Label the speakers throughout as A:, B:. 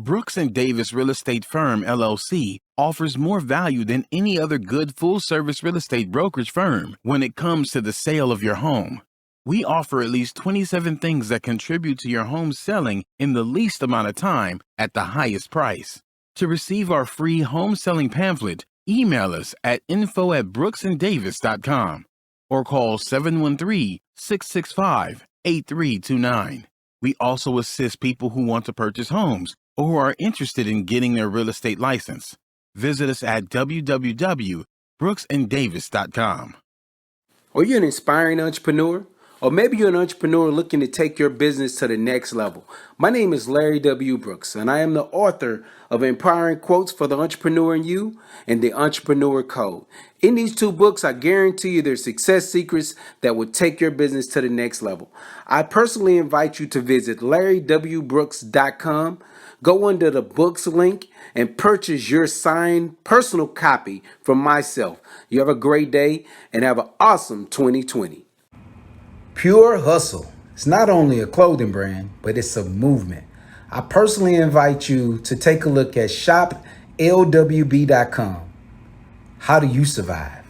A: Brooks and Davis Real Estate Firm, LLC, offers more value than any other good full-service real estate brokerage firm when it comes to the sale of your home. We offer at least 27 things that contribute to your home selling in the least amount of time at the highest price. To receive our free home selling pamphlet, email us at info@brooksanddavis.com or call 713-665-8329. We also assist people who want to purchase homes or who are interested in getting their real estate license. Visit us at www.brooksanddavis.com.
B: Are you an inspiring entrepreneur? Or maybe you're an entrepreneur looking to take your business to the next level. My name is Larry W. Brooks, and I am the author of Empowering Quotes for the Entrepreneur in You and The Entrepreneur Code. In these two books, I guarantee you there's success secrets that will take your business to the next level. I personally invite you to visit LarryWBrooks.com. Go under the books link and purchase your signed personal copy from myself. You have a great day and have an awesome 2020. Pure Hustle. It's not only a clothing brand, but it's a movement. I personally invite you to take a look at shoplwb.com. How do you survive?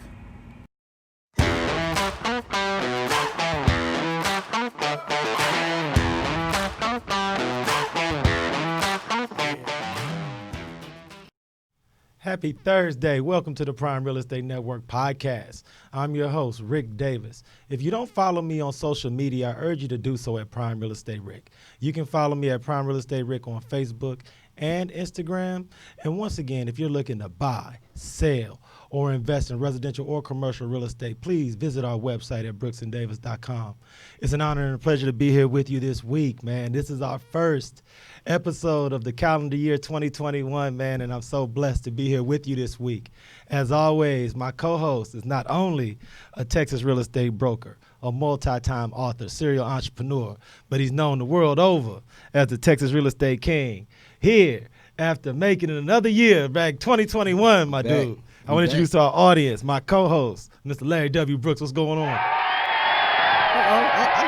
C: Happy Thursday. Welcome to the Prime Real Estate Network podcast. I'm your host, Ric Davis. If you don't follow me on social media, I urge you to do so at Prime Real Estate Ric. You can follow me at Prime Real Estate Ric on Facebook and Instagram. And once again, if you're looking to buy, sell, or invest in residential or commercial real estate, please visit our website at brooksanddavis.com. It's an honor and a pleasure to be here with you this week, man. This is our first episode of the calendar year 2021, man, and I'm so blessed to be here with you this week. As always, my co-host is not only a Texas real estate broker, a multi-time author, serial entrepreneur, but he's known the world over as the Texas Real Estate King. Here, after making it another year, back 2021, my dude. I want to introduce to our audience, my co-host, Mr. Larry W. Brooks. What's going on?
B: I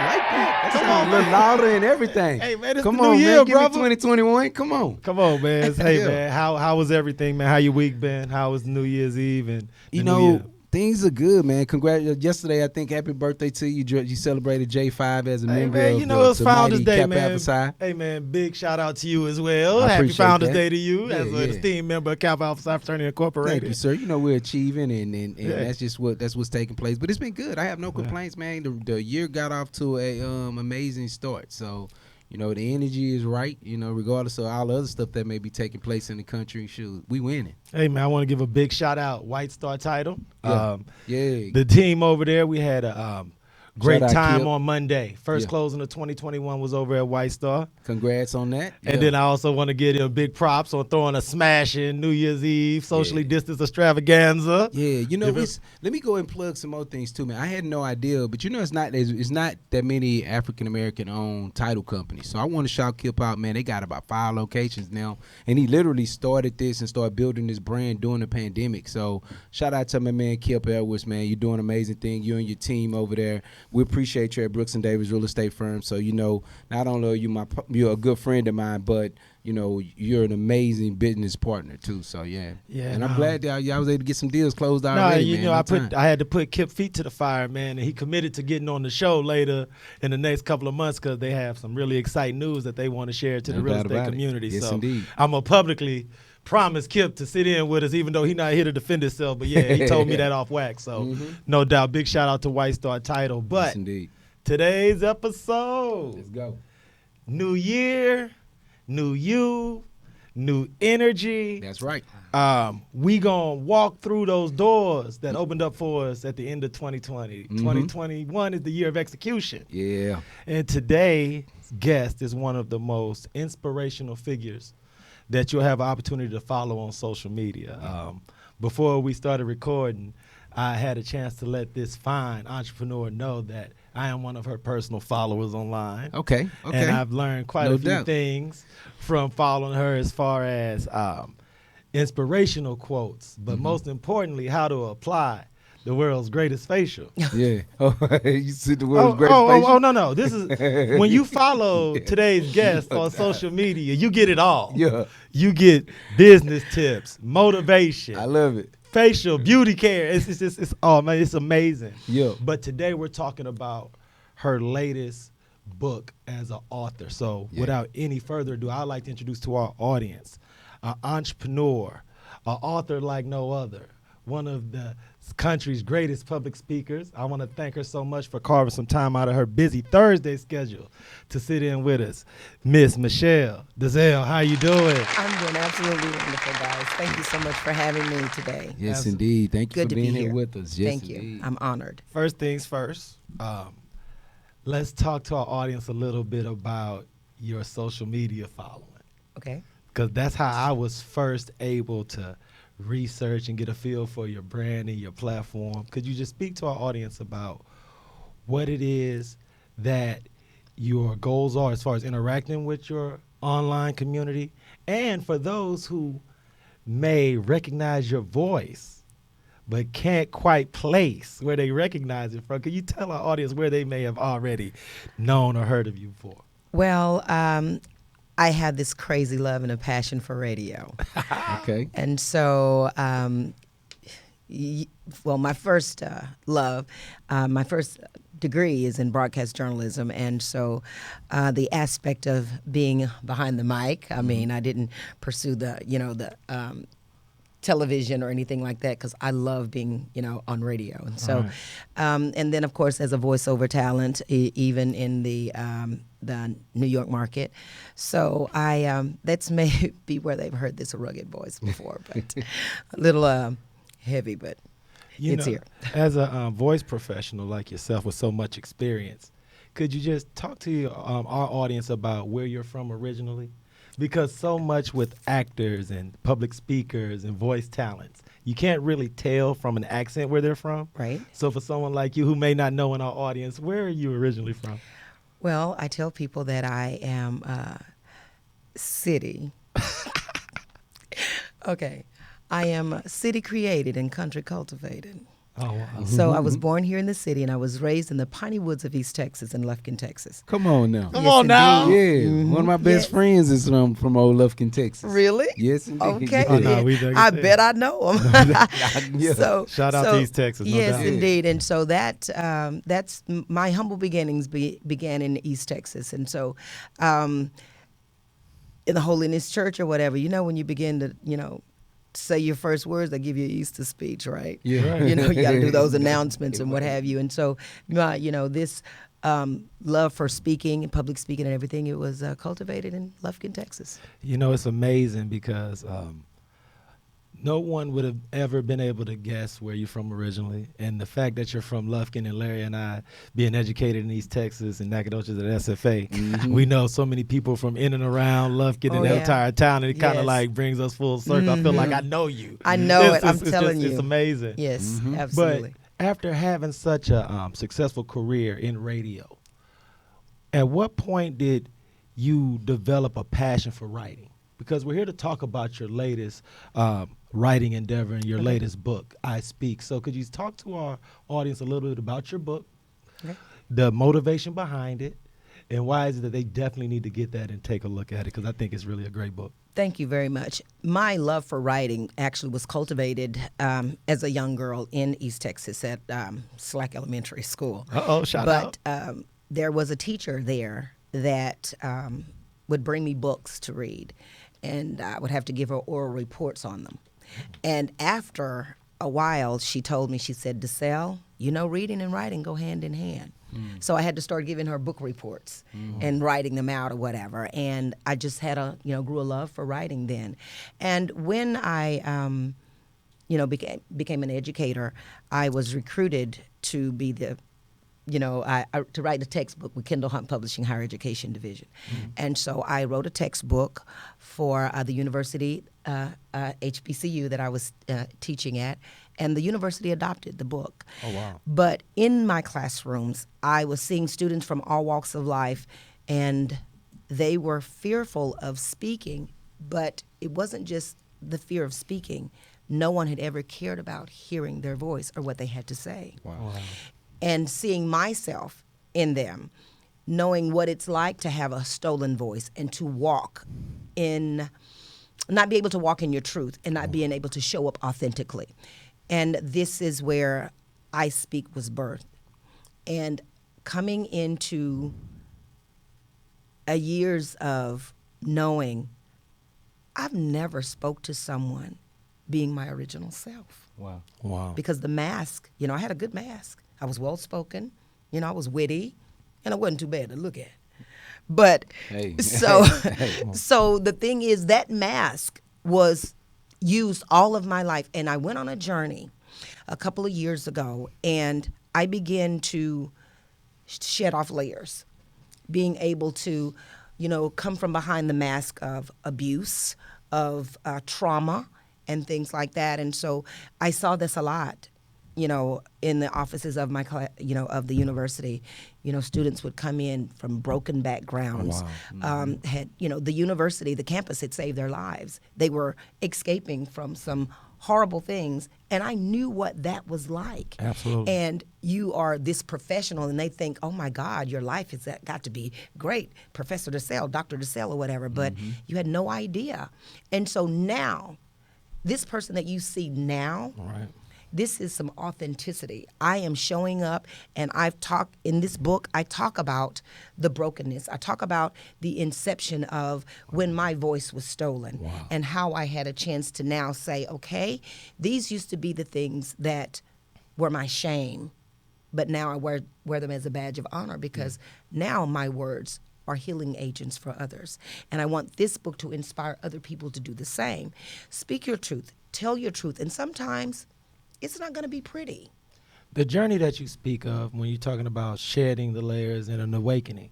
B: like that. That sounds a little louder and everything.
C: Hey, man, it's
B: Come
C: the
B: on,
C: new year,
B: man. Give me
C: brother.
B: 2021. Come on.
C: Come on, man. Hey,
B: Yeah.
C: man, how was everything, man? How your week been? How was New Year's Eve and
B: You
C: the New
B: know,
C: Year?
B: things are good, man. Congrats. Yesterday, I think happy birthday to you. You celebrated J5 as a
C: Hey,
B: member
C: man,
B: of
C: you know, it's
B: the
C: Founders
B: mighty
C: Day,
B: Kappa
C: man.
B: Alpha Psi.
C: Hey, man, big shout out to you as well.
B: I
C: Happy
B: appreciate
C: Founders
B: that.
C: Day to you as an
B: Yeah.
C: esteemed member of Kappa Alpha Psi Fraternity Incorporated.
B: Thank you, sir. You know we're achieving, and
C: Yeah.
B: that's what's taking place. But it's been good. I have no complaints, man. The year got off to a amazing start. So, you know, the energy is right. You know, regardless of all the other stuff that may be taking place in the country, shoot, we winning.
C: Hey, man, I want to give a big shout out, White Star Title.
B: Yeah.
C: The team over there, we had a great
B: Shout out,
C: time
B: Kip.
C: on Monday. First
B: Yeah.
C: closing of 2021 was over at White Star.
B: Congrats on that.
C: And then I also want to give them big props on throwing a smash in New Year's Eve, socially distanced extravaganza.
B: Yeah, you know,
C: You feel-
B: let me go and plug some more things too, man. I had no idea, but you know, it's not that many African American owned title companies. So I want to shout Kip out, man. They got about 5 locations now, and he literally started this and started building this brand during the pandemic. So shout out to my man Kip Edwards, man. You're doing an amazing thing. You and your team over there. We appreciate you at Brooks and Davis Real Estate Firm. So you know, not only are you're a good friend of mine, but you know, you're an amazing business partner too. So yeah. And I'm glad that y'all was able to get some deals closed already.
C: You
B: man,
C: know,
B: on time.
C: I had to put Kip feet to the fire, man, and he committed to getting on the show later in the next couple of months because they have some really exciting news that they want to share to the
B: No
C: real
B: doubt
C: estate
B: about it.
C: community.
B: Yes,
C: so
B: indeed.
C: I'm gonna publicly promise Kip to sit in with us, even though he's not here to defend himself. But yeah, he told me that off wax. So no doubt, big shout out to White Star Title. But
B: Yes, indeed.
C: today's episode,
B: Let's go.
C: new year, new you, new energy.
B: That's right.
C: We gonna walk through those doors that opened up for us at the end of 2020. 2021 is the year of execution.
B: Yeah.
C: And today's guest is one of the most inspirational figures that you'll have an opportunity to follow on social media. Before we started recording, I had a chance to let this fine entrepreneur know that I am one of her personal followers online.
B: Okay.
C: And I've learned quite
B: No
C: a few
B: doubt.
C: things from following her as far as inspirational quotes, but most importantly, how to apply the world's greatest facial.
B: Yeah. Oh, you see the world's greatest
C: No. This is when you follow today's guest on social media, you get it all.
B: Yeah.
C: You get business tips, motivation.
B: I love it.
C: Facial, beauty care. It's oh man, it's amazing.
B: Yeah.
C: But today we're talking about her latest book as an author. So without any further ado, I'd like to introduce to our audience an entrepreneur, an author like no other, one of the country's greatest public speakers. I want to thank her so much for carving some time out of her busy Thursday schedule to sit in with us. Miss Michelle DeSelle, how you doing?
D: I'm doing absolutely wonderful, guys. Thank you so much for having me today.
B: Yes, indeed. Thank you
D: Good
B: for
D: to be
B: being
D: here
B: here with us. Yes,
D: Thank you.
B: indeed.
D: I'm honored.
C: First things first, let's talk to our audience a little bit about your social media following.
D: Okay.
C: Because that's how I was first able to research and get a feel for your brand and your platform. Could you just speak to our audience about what it is that your goals are as far as interacting with your online community? And for those who may recognize your voice but can't quite place where they recognize it from, could you tell our audience where they may have already known or heard of you before?
D: Well, I had this crazy love and a passion for radio.
B: Okay.
D: And so, my first love, my first degree is in broadcast journalism. And so the aspect of being behind the mic, I mean, I didn't pursue the television or anything like that because I love being, on radio. And so, and then, of course, as a voiceover talent, even in the New York market. So that's maybe where they've heard this rugged voice before, but a little heavy, but it's here.
C: As a voice professional like yourself with so much experience, could you just talk to our audience about where you're from originally? Because so much with actors and public speakers and voice talents, you can't really tell from an accent where they're from.
D: Right.
C: So for someone like you who may not know in our audience, where are you originally from?
D: Well, I tell people that I am city. Okay. I am city created and country cultivated.
C: Oh, wow.
D: So I was born here in the city, and I was raised in the piney woods of East Texas in Lufkin, Texas.
B: Come on now.
C: Come on now.
B: Yeah. One of my best friends is from old Lufkin, Texas.
D: Really?
B: Yes, indeed.
D: Okay.
C: Oh, no, we
D: I bet I know him.
B: Yeah.
D: So,
C: Shout out to East Texas. No
D: yes,
C: doubt.
D: indeed. And so that's my humble beginnings began in East Texas. And so in the Holiness Church or whatever, when you begin to, say your first words, they give you an Easter speech, right?
B: Yeah.
D: You got to do those announcements and what have you. And so, this love for speaking and public speaking and everything, it was cultivated in Lufkin, Texas.
C: It's amazing because no one would have ever been able to guess where you're from originally. And the fact that you're from Lufkin and Larry and I being educated in East Texas and Nacogdoches at SFA, we know so many people from in and around Lufkin and the entire town, and it kind of like brings us full circle. I feel like I know you.
D: I know it. I'm telling you.
C: It's amazing.
D: Yes, absolutely.
C: But after having such a successful career in radio, at what point did you develop a passion for writing? Because we're here to talk about your latest writing endeavor and your latest book, I Speak. So could you talk to our audience a little bit about your book, the motivation behind it, and why is it that they definitely need to get that and take a look at it? Because I think it's really a great book.
D: Thank you very much. My love for writing actually was cultivated as a young girl in East Texas at Slack Elementary School.
C: Shout out.
D: But there was a teacher there that would bring me books to read, and I would have to give her oral reports on them. And after a while, she told me, she said, DeSelle, reading and writing go hand in hand. So I had to start giving her book reports and writing them out or whatever. And I just had grew a love for writing then. And when I, became an educator, I was recruited to be the to write a textbook with Kendall Hunt Publishing Higher Education Division. And so I wrote a textbook for the university, HBCU, that I was teaching at, and the university adopted the book.
C: Oh, wow.
D: But in my classrooms, I was seeing students from all walks of life, and they were fearful of speaking, but it wasn't just the fear of speaking. no one had ever cared about hearing their voice or what they had to say.
C: Wow.
D: And seeing myself in them, knowing what it's like to have a stolen voice and to walk in, not be able to walk in your truth and not being able to show up authentically. And this is where I Speak was birthed. And coming into a years of knowing I've never spoke to someone being my original self.
C: Wow.
D: Because the mask, I had a good mask. I was well-spoken, I was witty, and I wasn't too bad to look at. But so the thing is that mask was used all of my life. And I went on a journey a couple of years ago, and I began to shed off layers, being able to, come from behind the mask of abuse, of trauma, and things like that. And so I saw this a lot, in the offices of my, of the university. Students would come in from broken backgrounds.
C: Wow.
D: Had, the university, the campus had saved their lives. They were escaping from some horrible things, and I knew what that was like.
C: Absolutely.
D: And you are this professional, and they think, oh my God, your life has got to be great, Professor DeSelle, Dr. DeSelle, or whatever, but you had no idea. And so now, this person that you see now,
C: Right.
D: this is some authenticity. I am showing up, and I've talked in this book, I talk about the brokenness. I talk about the inception of when my voice was stolen.
C: Wow.
D: And how I had a chance to now say, okay, these used to be the things that were my shame, but now I wear them as a badge of honor, because now my words are healing agents for others. And I want this book to inspire other people to do the same. Speak your truth, tell your truth, and sometimes it's not going to be pretty.
C: The journey that you speak of when you're talking about shedding the layers and an awakening,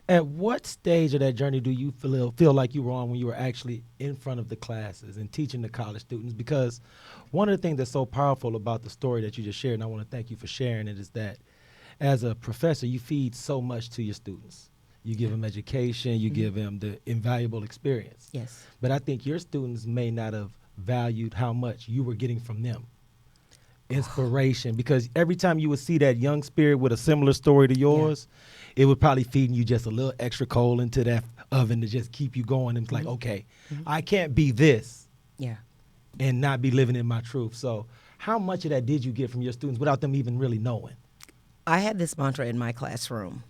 C: at what stage of that journey do you feel like you were on when you were actually in front of the classes and teaching the college students? Because one of the things that's so powerful about the story that you just shared, and I want to thank you for sharing it, is that as a professor, you feed so much to your students. You give them education, you give them the invaluable experience.
D: Yes.
C: But I think your students may not have valued how much you were getting from them. Inspiration, because every time you would see that young spirit with a similar story to yours, it would probably feed you just a little extra coal into that oven to just keep you going. And it's like, okay, I can't be this and not be living in my truth. So how much of that did you get from your students without them even really knowing?
D: I had this mantra in my classroom: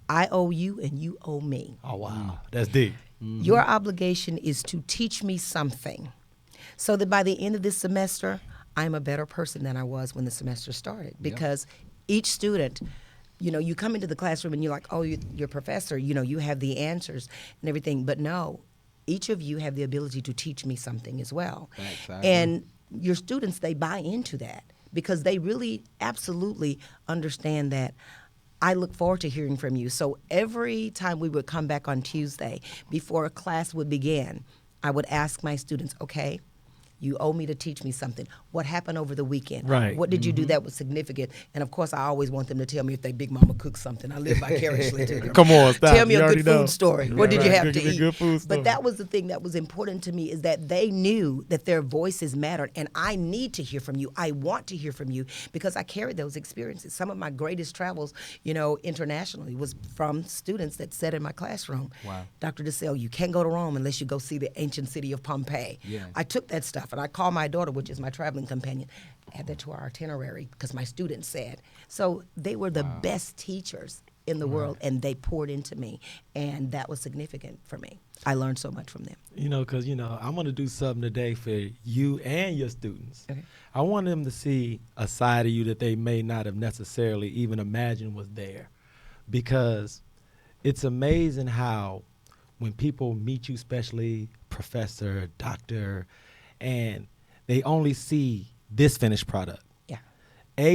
D: I owe you and you owe me.
C: Oh, wow. That's deep.
D: Your obligation is to teach me something so that by the end of this semester, I'm a better person than I was when the semester started. Because each student, you come into the classroom and you're like, oh, you're a professor, you have the answers and everything. But no, each of you have the ability to teach me something as well. And your students, they buy into that because they really absolutely understand that I look forward to hearing from you. So every time we would come back on Tuesday, before a class would begin, I would ask my students, okay, you owe me to teach me something. What happened over the weekend?
C: Right.
D: What did you do that was significant? And of course, I always want them to tell me if they big mama cooked something. I live vicariously to them.
C: Come on, stop.
D: Tell me
C: You
D: a
C: already
D: good
C: know.
D: food story.
C: Yeah,
D: What did you
C: right.
D: have to
C: Give me a
D: eat?
C: good food story.
D: But that was the thing that was important to me, is that they knew that their voices mattered, and I need to hear from you. I want to hear from you because I carried those experiences. Some of my greatest travels, internationally, was from students that sat in my classroom.
B: Wow.
D: Dr. DeSelle, you can't go to Rome unless you go see the ancient city of Pompeii.
B: Yeah.
D: I took that stuff and I called my daughter, which is my traveling companion, add that to our itinerary because my students said. So they were the best teachers in the world, and they poured into me, and that was significant for me. I learned so much from them.
C: Because, I'm going to do something today for you and your students.
D: Okay.
C: I want them to see a side of you that they may not have necessarily even imagined was there. Because it's amazing how when people meet you, especially professor, doctor, and they only see this finished product. Yeah.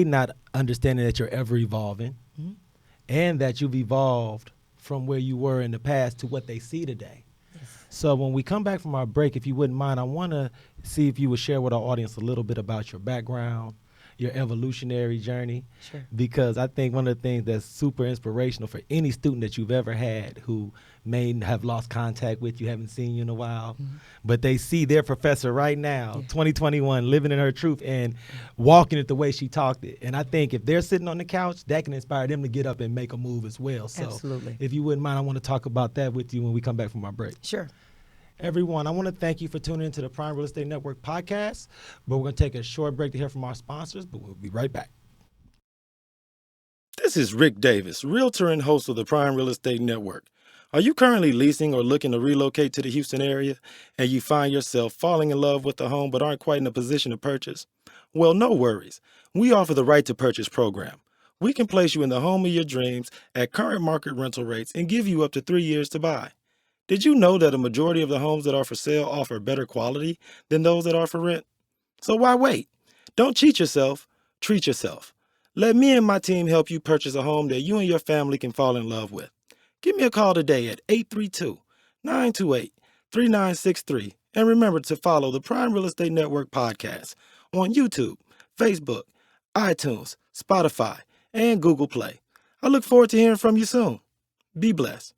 C: Not understanding that you're ever evolving, and that you've evolved from where you were in the past to what they see today. Yes. So when we come back from our break, if you wouldn't mind, I want to see if you would share with our audience a little bit about your background, your evolutionary journey.
D: Sure.
C: Because I think one of the things that's super inspirational for any student that you've ever had who may have lost contact with you, haven't seen you in a while, but they see their professor right now, 2021, living in her truth and walking it the way she talked it. And I think if they're sitting on the couch, that can inspire them to get up and make a move as well. So
D: Absolutely.
C: if you wouldn't mind, I want to talk about that with you when we come back from our break.
D: Sure.
C: Everyone, I want to thank you for tuning into the Prime Real Estate Network podcast, but we're going to take a short break to hear from our sponsors, but we'll be right back.
E: This is Rick Davis, realtor and host of the Prime Real Estate Network. Are you currently leasing or looking to relocate to the Houston area and you find yourself falling in love with a home but aren't quite in a position to purchase? Well, no worries. We offer the Right to Purchase program. We can place you in the home of your dreams at current market rental rates and give you up to 3 years to buy. Did you know that a majority of the homes that are for sale offer better quality than those that are for rent? So why wait? Don't cheat yourself, treat yourself. Let me and my team help you purchase a home that you and your family can fall in love with. Give me a call today at 832-928-3963. And remember to follow the Prime Real Estate Network podcast on YouTube, Facebook, iTunes, Spotify, and Google Play. I look forward to hearing from you soon. Be blessed.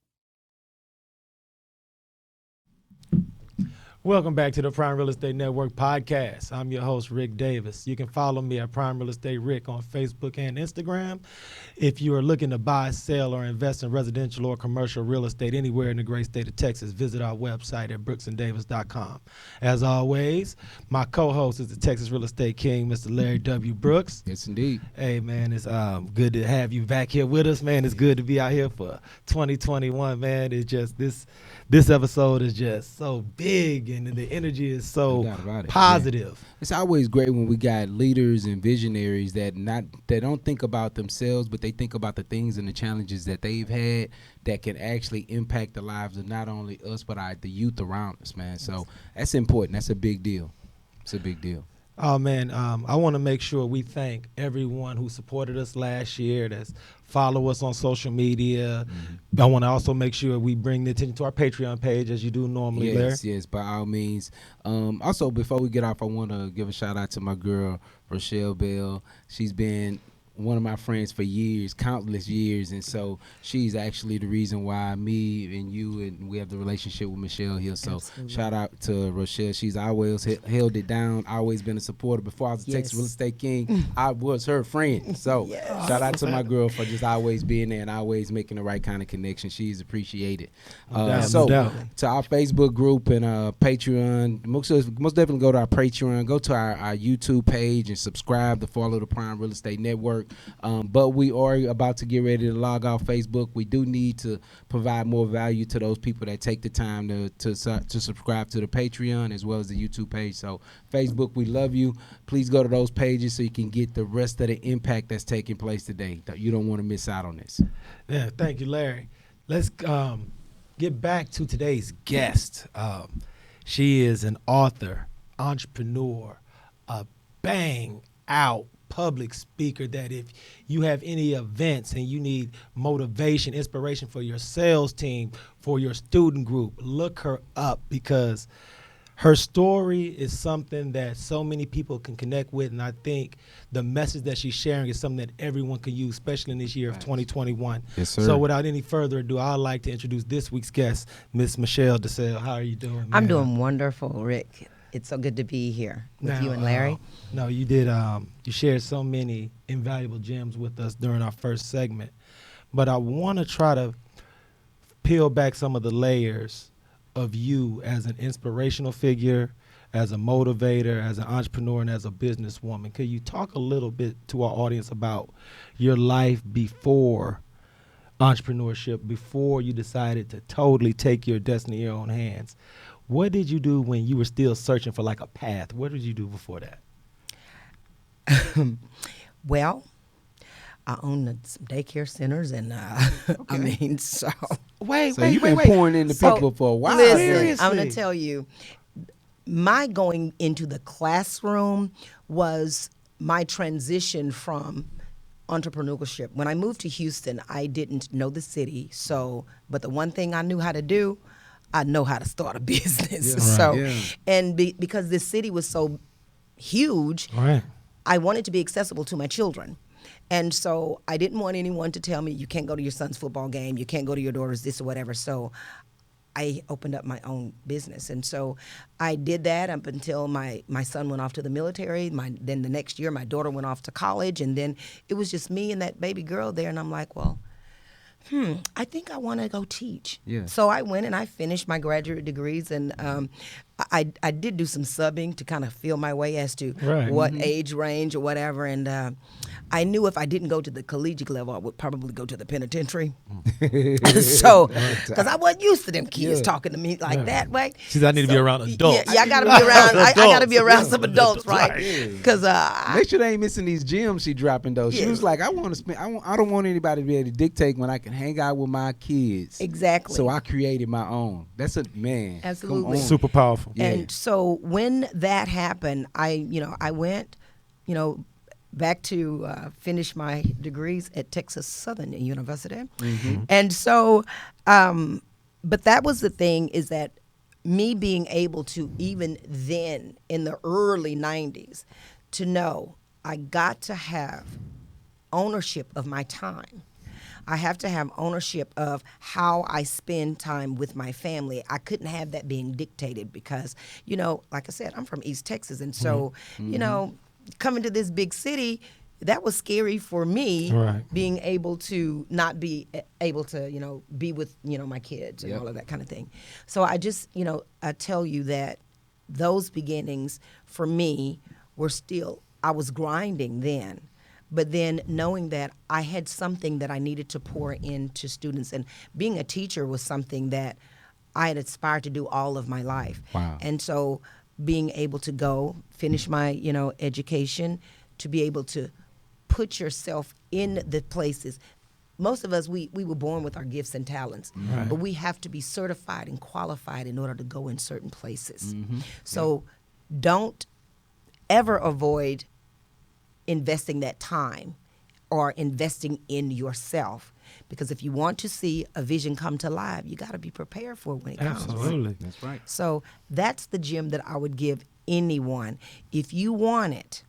C: Welcome back to the Prime Real Estate Network podcast. I'm your host, Rick Davis. You can follow me at Prime Real Estate Rick on Facebook and Instagram. If you are looking to buy, sell, or invest in residential or commercial real estate anywhere in the great state of Texas, visit our website at brooksandavis.com. As always, my co-host is the Texas Real Estate King, Mr. Larry W. Brooks.
B: Yes, indeed.
C: Hey, man, it's good to have you back here with us, man. It's good to be out here for 2021, man. It's just this episode is just so big and the energy is so positive.
B: Yeah. It's always great when we got leaders and visionaries that don't think about themselves, but they think about the things and the challenges that they've had that can actually impact the lives of not only us but the youth around us, man. So that's important. That's a big deal. It's a big deal.
C: Oh, man, I want to make sure we thank everyone who supported us last year, that's follow us on social media. Mm-hmm. I want to also make sure we bring the attention to our Patreon page as you do normally, Larry.
B: Yes, by all means. Also, before we get off, I want to give a shout out to my girl, Rochelle Bell. She's been one of my friends for years, countless years, and so she's actually the reason why me and you and we have the relationship with Michelle here. So Absolutely. Shout out to Rochelle. She's always held it down, always been a supporter. Before I was a Texas Real Estate King, I was her friend. So shout out to my girl for just always being there and always making the right kind of connection. She's appreciated. To our Facebook group and Patreon, most definitely go to our Patreon, go to our YouTube page and subscribe to follow the Prime Real Estate Network. But we are about to get ready to log off Facebook. We do need to provide more value to those people that take the time to subscribe to the Patreon as well as the YouTube page. So Facebook, we love you. Please go to those pages so you can get the rest of the impact that's taking place today. You don't want to miss out on this.
C: Yeah, thank you, Larry. Let's get back to today's guest. She is an author, entrepreneur, a bang out public speaker that if you have any events and you need motivation, inspiration for your sales team, for your student group, look her up because her story is something that so many people can connect with, and I think the message that she's sharing is something that everyone can use, especially in this year of 2021.
B: Yes, sir.
C: So without any further ado, I'd like to introduce this week's guest, Miss Michelle DeSelle. How are you doing, man?
D: I'm doing wonderful, Rick. It's so good to be here with you and Larry.
C: No, you did. You shared so many invaluable gems with us during our first segment. But I want to try to peel back some of the layers of you as an inspirational figure, as a motivator, as an entrepreneur, and as a businesswoman. Could you talk a little bit to our audience about your life before entrepreneurship, before you decided to totally take your destiny in your own hands? What did you do when you were still searching for like a path? What did you do before that?
D: Well, I own some daycare centers, and I mean, so
B: you've been pouring into people for a while.
D: Listen, I'm going to tell you, my going into the classroom was my transition from entrepreneurship. When I moved to Houston, I didn't know the city, but the one thing I knew how to do, I know how to start a business. Because this city was so huge,
C: right.
D: I wanted to be accessible to my children. And so I didn't want anyone to tell me, you can't go to your son's football game, you can't go to your daughter's this or whatever. So I opened up my own business. And so I did that up until my son went off to the military. Then the next year, my daughter went off to college. And then it was just me and that baby girl there. And I'm like, well, I think I want to go teach.
B: Yeah.
D: So I went and I finished my graduate degrees, and I did do some subbing to kind of feel my way as to what age range or whatever. And I knew if I didn't go to the collegiate level, I would probably go to the penitentiary. So, because I wasn't used to them kids talking to me like that way.
C: She said, I need to be around adults.
D: Yeah, I got to be around. I got to be around some adults, right? Because
B: make sure they ain't missing these gems she dropping though. She was like, I want to spend. I don't want anybody to be able to dictate when I can hang out with my kids.
D: Exactly.
B: So I created my own. That's a man.
D: Absolutely.
C: Super powerful.
B: Yeah.
D: And so when that happened, I went, back to finish my degrees at Texas Southern University. And so, but that was the thing, is that me being able to, even then in the early 90s, to know I got to have ownership of my time. I have to have ownership of how I spend time with my family. I couldn't have that being dictated because, like I said, I'm from East Texas. And so, coming to this big city, that was scary for me, being able to not be able to, be with, my kids and all of that kind of thing. So I just, I tell you that those beginnings for me were still, I was grinding then. But then knowing that I had something that I needed to pour into students, and being a teacher was something that I had aspired to do all of my life.
B: Wow.
D: And so being able to go finish my, education, to be able to put yourself in the places. Most of us, we were born with our gifts and talents, but we have to be certified and qualified in order to go in certain places. So don't ever avoid investing that time or investing in yourself, because if you want to see a vision come to life, you got to be prepared for it when it comes.
C: Absolutely.
B: That's right.
D: So that's the gem that I would give anyone. If you want it,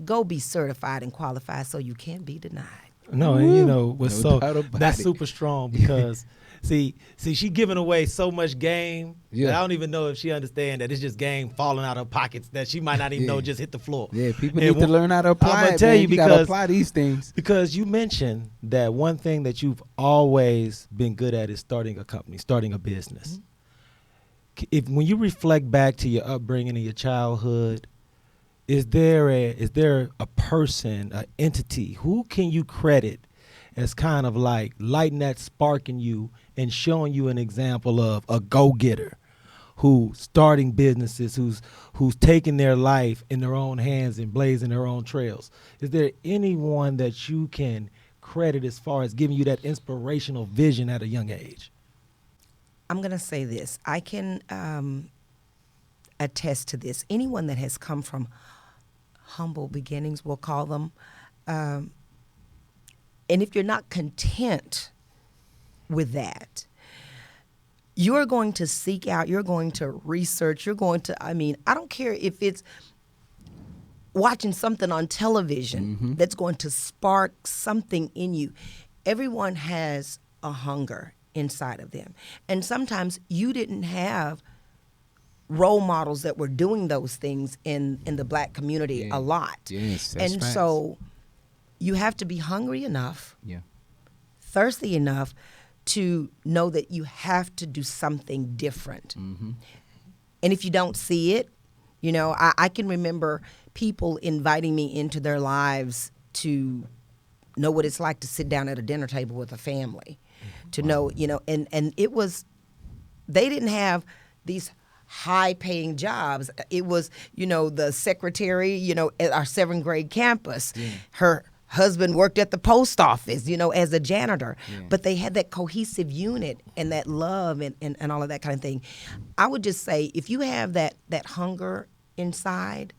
D: go be certified and qualified so you can't be denied.
C: No, and
B: No doubt about
C: that's
B: it.
C: super strong because see, she giving away so much game.
B: Yeah.
C: That I don't even know if she understand that it's just game falling out of her pockets that she might not even know just hit the floor.
B: Yeah, people
C: And
B: need to learn how to apply
C: I'm gonna
B: it,
C: tell
B: man.
C: you
B: You gotta
C: because
B: apply these things.
C: Because you mentioned that one thing that you've always been good at is starting a company, starting a business. When you reflect back to your upbringing and your childhood, is there a person, an entity, who can you credit as kind of like lighting that spark in you and showing you an example of a go-getter who's starting businesses, who's taking their life in their own hands and blazing their own trails? Is there anyone that you can credit as far as giving you that inspirational vision at a young age?
D: I'm going to say this. I can attest to this. Anyone that has come from humble beginnings, we'll call them, and if you're not content with that, you're going to seek out, you're going to research, you're going to, I don't care if it's watching something on television that's going to spark something in you. Everyone has a hunger inside of them. And sometimes you didn't have role models that were doing those things in the black community a lot.
B: Yes, that's
D: and
B: facts.
D: so you have to be hungry enough, thirsty enough to know that you have to do something different. And if you don't see it, I can remember people inviting me into their lives to know what it's like to sit down at a dinner table with a family, to know, and it was, they didn't have these high-paying jobs. It was, the secretary, at our 7th grade campus. Her husband worked at the post office, as a janitor. But they had that cohesive unit and that love and all of that kind of thing. I would just say, if you have that hunger inside,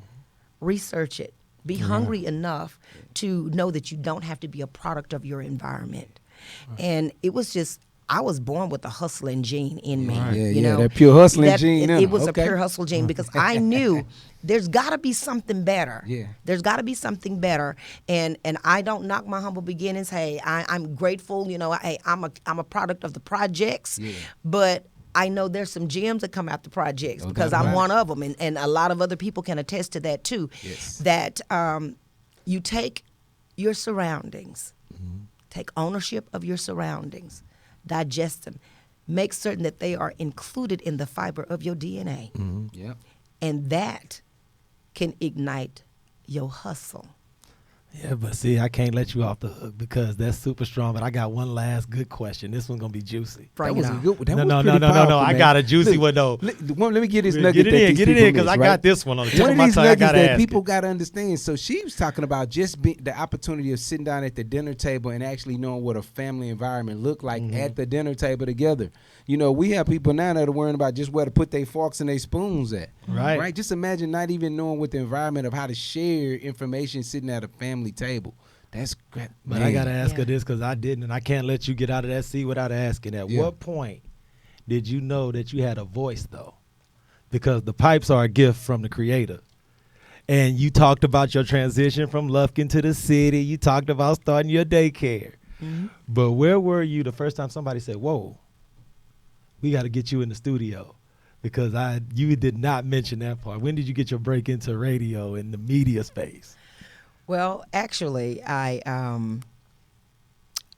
D: research it. Be hungry enough to know that you don't have to be a product of your environment. And it was just, I was born with the hustling gene in me.
B: Yeah,
D: you know,
B: that pure hustling gene.
D: It was a pure hustle gene because I knew there's got to be something better.
B: Yeah.
D: There's got to be something better. And I don't knock my humble beginnings. Hey, I'm grateful. You know, I'm a product of the projects. Yeah. But I know there's some gems that come out the projects because I'm one of them. And a lot of other people can attest to that too. Yes. That you take your surroundings, take ownership of your surroundings, digest them, make certain that they are included in the fiber of your DNA.
B: Yep.
D: And that can ignite your hustle.
C: Yeah, but see, I can't let you off the hook because that's super strong. But I got one last good question. This one's gonna be juicy.
B: That was a good one.
C: No. I got a juicy one though.
B: Let me get this nugget.
C: Get it in, because I got this one on the tip of my tongue. I gotta ask
B: people gotta understand. So she was talking about just the opportunity of sitting down at the dinner table and actually knowing what a family environment looked like at the dinner table together. You know, we have people now that are worrying about just where to put their forks and their spoons at. Right. Just imagine not even knowing what the environment of how to share information sitting at a family table. That's great.
C: But man, I got to ask her this because I didn't, and I can't let you get out of that seat without asking. At what point did you know that you had a voice, though? Because the pipes are a gift from the Creator. And you talked about your transition from Lufkin to the city. You talked about starting your daycare. But where were you the first time somebody said, whoa, we got to get you in the studio? Because you did not mention that part. When did you get your break into radio and the media space?
D: Well, actually, I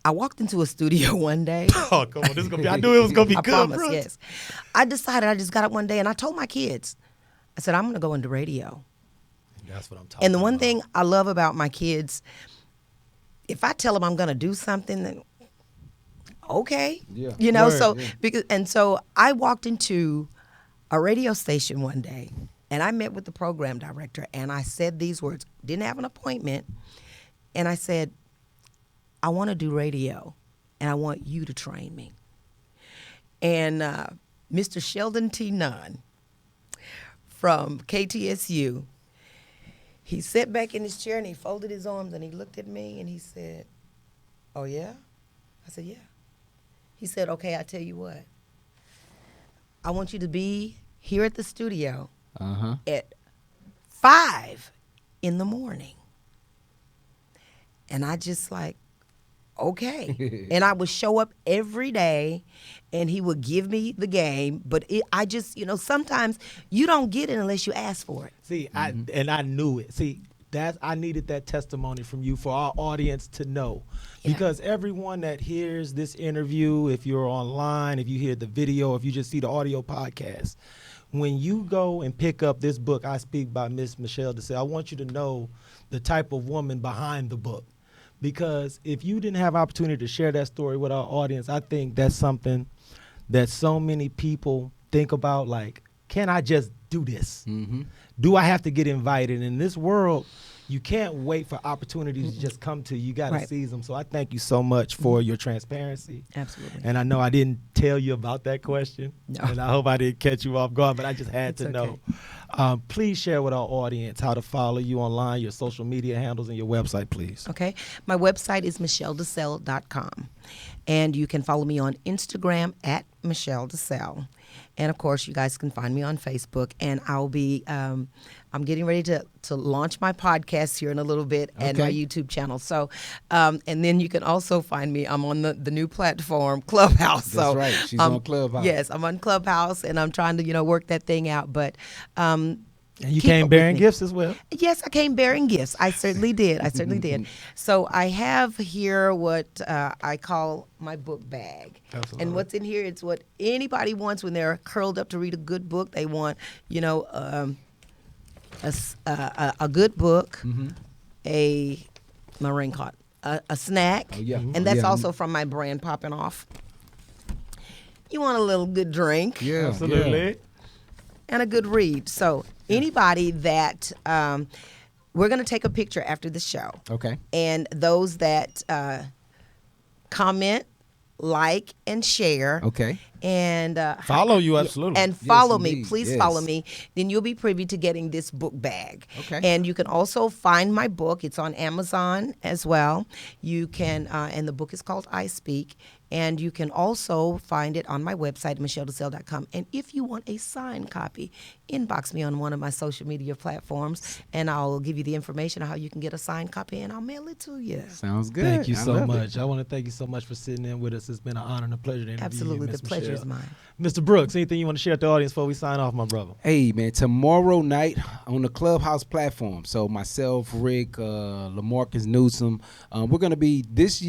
D: walked into a studio one day.
C: Oh, come on. This is gonna be, I knew it was going to be
D: I
C: good,
D: promise,
C: bro.
D: yes. I decided, I just got up one day and I told my kids, I said, I'm going to go into radio.
C: That's what I'm talking about.
D: And the one thing I love about my kids, if I tell them I'm going to do something, then okay. Yeah. You know, so I walked into a radio station one day and I met with the program director and I said these words, didn't have an appointment. And I said, I want to do radio and I want you to train me. And Mr. Sheldon T. Nunn from KTSU, he sat back in his chair and he folded his arms and he looked at me and he said, oh yeah? I said, yeah. He said, okay, I tell you what. I want you to be here at the studio at 5 in the morning. And I just like, okay. And I would show up every day and he would give me the game. But I just, you know, sometimes you don't get it unless you ask for it.
C: See, I knew it. See, I needed that testimony from you for our audience to know. Because everyone that hears this interview, if you're online, if you hear the video, if you just see the audio podcast, when you go and pick up this book, I Speak by Miss Michelle DeSelle, I want you to know the type of woman behind the book. Because if you didn't have opportunity to share that story with our audience, I think that's something that so many people think about, like, can I just do this? Do I have to get invited? In this world, you can't wait for opportunities to just come to you. You got to seize them. So I thank you so much for your transparency.
D: Absolutely.
C: And I know I didn't tell you about that question. No. And I hope I didn't catch you off guard, but I just had to know. Please share with our audience how to follow you online, your social media handles, and your website, please.
D: Okay. My website is michelledeselle.com. And you can follow me on Instagram at Michelle DeSelle. And, of course, you guys can find me on Facebook. And I'll be I'm getting ready to launch my podcast here in a little bit and my YouTube channel. So, and then you can also find me. I'm on the new platform, Clubhouse.
B: That's right. She's on Clubhouse.
D: Yes, I'm on Clubhouse, and I'm trying to, work that thing out. But
C: and you came bearing gifts as well.
D: Yes, I came bearing gifts. I certainly did. I certainly did. So I have here what I call my book bag. Absolutely. And what's in here, it's what anybody wants when they're curled up to read a good book. They want, a good book, my ring caught, a snack, and that's also from my brand Popping Off. You want a little good drink.
B: Yeah, absolutely.
D: And a good read. So anybody that we're going to take a picture after the show. Okay. And those that comment, like, and share. Okay. And
C: follow you, absolutely.
D: And follow me. Please follow me. Then you'll be privy to getting this book bag. Okay. And you can also find my book. It's on Amazon as well. You can, and the book is called I Speak. And you can also find it on my website, michelledeselle.com. And if you want a signed copy, inbox me on one of my social media platforms, and I'll give you the information on how you can get a signed copy, and I'll mail it to you.
B: Sounds good.
C: Thank you
B: I
C: so
B: love
C: much.
B: it.
C: I want to thank you so much for sitting in with us. It's been an honor and a pleasure to interview
D: Absolutely,
C: you, Ms.
D: the pleasure is
C: Michelle.
D: mine.
C: Mr. Brooks, anything you want to share with the audience before we sign off, my brother?
B: Hey, man, tomorrow night on the Clubhouse platform. So myself, Rick, LaMarcus Newsom, we're going to be this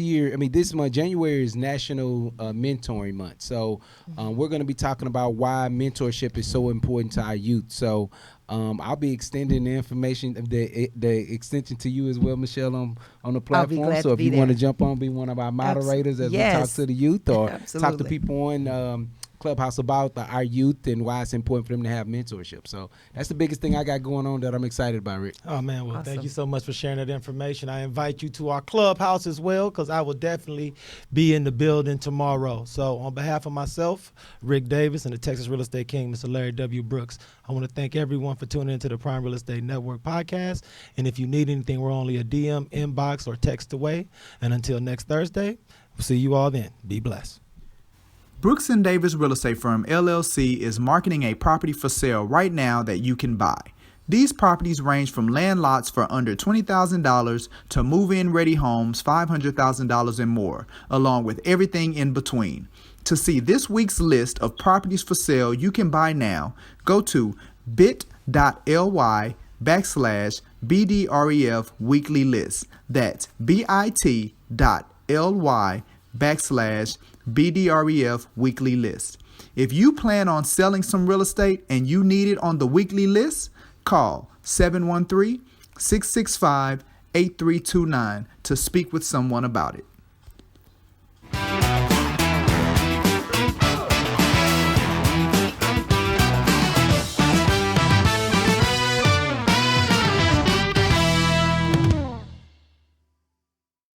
B: month, January is National Mentoring Month. So we're going to be talking about why mentorship is so important to our youth. So I'll be extending the information, the extension to you as well, Michelle, on the platform.
D: glad
B: So
D: to
B: if
D: be
B: you want to
D: there.
B: jump on, be one of our moderators as we talk
D: Yes.
B: to the youth or talk to
D: Absolutely.
B: people on Clubhouse about our youth and why it's important for them to have mentorship. So that's the biggest thing I got going on that I'm excited about, Rick.
C: Oh, man, well, thank
D: Awesome.
C: you so much for sharing that information. I invite you to our clubhouse as well, because I will definitely be in the building tomorrow. So on behalf of myself, Rick Davis, and the Texas Real Estate King, Mr. Larry W. Brooks, I want to thank everyone for tuning into the Prime Real Estate Network podcast. And if you need anything, we're only a DM, inbox, or text away. And until next Thursday, we'll see you all then. Be blessed.
F: Brooks & Davis Real Estate Firm, LLC is marketing a property for sale right now that you can buy. These properties range from land lots for under $20,000 to move-in ready homes $500,000 and more, along with everything in between. To see this week's list of properties for sale you can buy now, go to bit.ly/BDREF weekly list. That's bit.ly/BDREF weekly list. If you plan on selling some real estate and you need it on the weekly list, call 713-665-8329 to speak with someone about it.